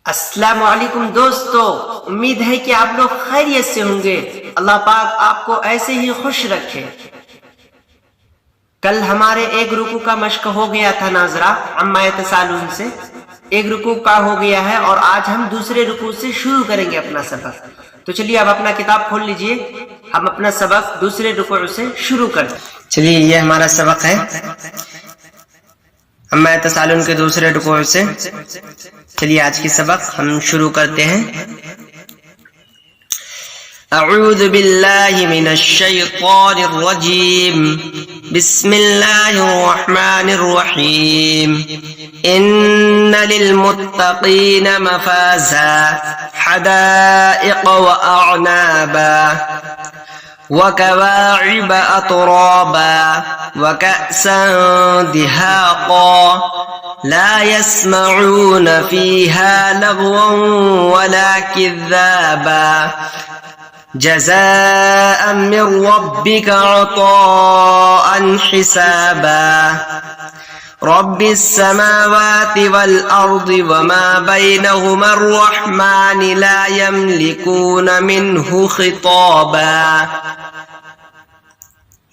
السلام علیکم دوستو، امید ہے کہ آپ لوگ خیریت سے ہوں گے۔ اللہ پاک آپ کو ایسے ہی خوش رکھے۔ کل ہمارے ایک رکوع کا مشق ہو گیا تھا ناظرہ، عما یتساءلون سے ایک رکوع کا ہو گیا ہے، اور آج ہم دوسرے رکوع سے شروع کریں گے اپنا سبق۔ تو چلیے اب اپنا کتاب کھول لیجئے، ہم اپنا سبق دوسرے رکوع سے شروع کریں۔ چلیے یہ ہمارا سبق ہے عما یتساءلون کے دوسرے رکوع سے۔ چلیے آج کی سبق ہم شروع کرتے ہیں۔ اعوذ باللہ من الشیطان الرجیم، بسم اللہ الرحمن الرحیم۔ ان للمتقین مفازا حدائق واعنابا وكواعب أترابا وكأسا دهاقا لا يسمعون فيها لغوا ولا كذابا جزاء من ربك عطاء حسابا رب السماوات والأرض وما بينهما الرحمن لا يملكون منه خطابا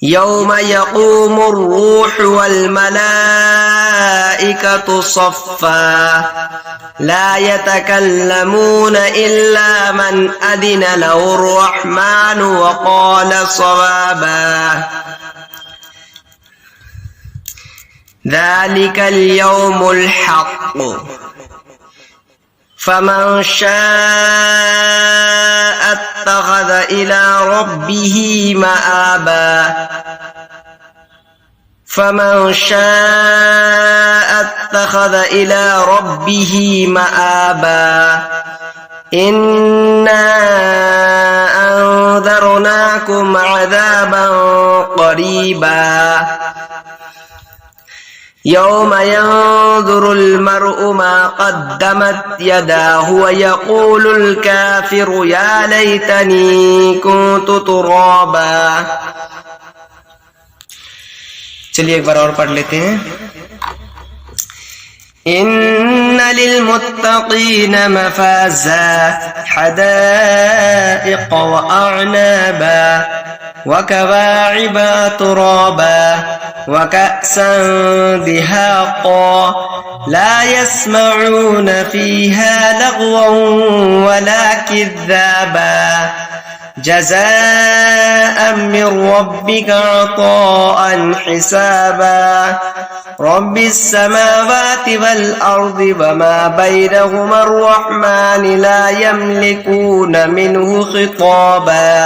يوم يقوم الروح والملائكة صفا لا يتكلمون إلا من أذن له الرحمن وقال صوابا ذلك اليوم الحق فمن شاء اتخذ إلى ربه مآبا فمن شاء اتخذ إلى ربه مآبا إنا أنذرناكم عذابا قريبا يوم ينظر المرء ما قدمت يداه ويقول الكافر يا ليتني كنت ترابا۔ چلیے ایک بار اور پڑھ لیتے ہیں۔ ان للمتقین مفازا حدائق واعنابا وكواعب أترابا وكأسا دهاقا لا يسمعون فيها لغوا ولا كذابا جزاء من ربك عطاء حسابا رب السماوات والأرض وما بينهما الرحمن لا يملكون منه خطابا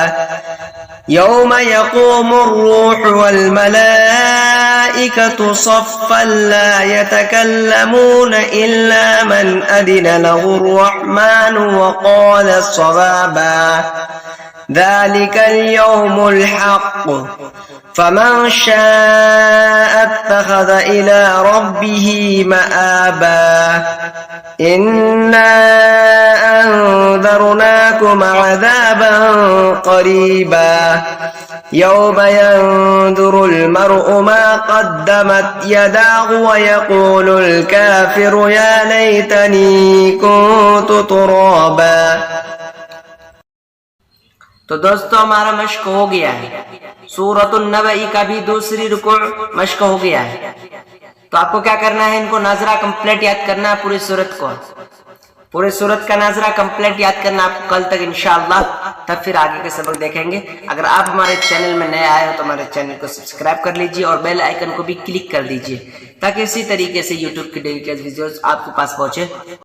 يوم يقوم الروح والملائكة صفا لا يتكلمون إلا من أذن له الرحمن وقال صوابا ذلك اليوم الحق فمن شاء اتخذ إلى ربه مآبا إنا أنذرناكم عذابا قريبا يوم ينظر المرء ما قدمت يداه ويقول الكافر يا ليتني كنت ترابا۔ تو دوستو ہمارا مشق ہو گیا ہے، سورۃ النبأ کا بھی دوسری رکوع مشق ہو گیا ہے۔ تو آپ کو کیا کرنا ہے، ان کو ناظرہ کمپلیٹ یاد کرنا ہے، پوری سورت کو، پورے سورت کا ناظرہ کمپلیٹ یاد کرنا آپ کو کل تک انشاءاللہ، تب پھر آگے کے سبق دیکھیں گے۔ اگر آپ ہمارے چینل میں نئے آئے ہو تو ہمارے چینل کو سبسکرائب کر لیجئے اور بیل آئیکن کو بھی کلک کر دیجئے، تاکہ اسی طریقے سے یوٹیوب کی ڈیلی ویڈیوز آپ کے پاس پہنچے۔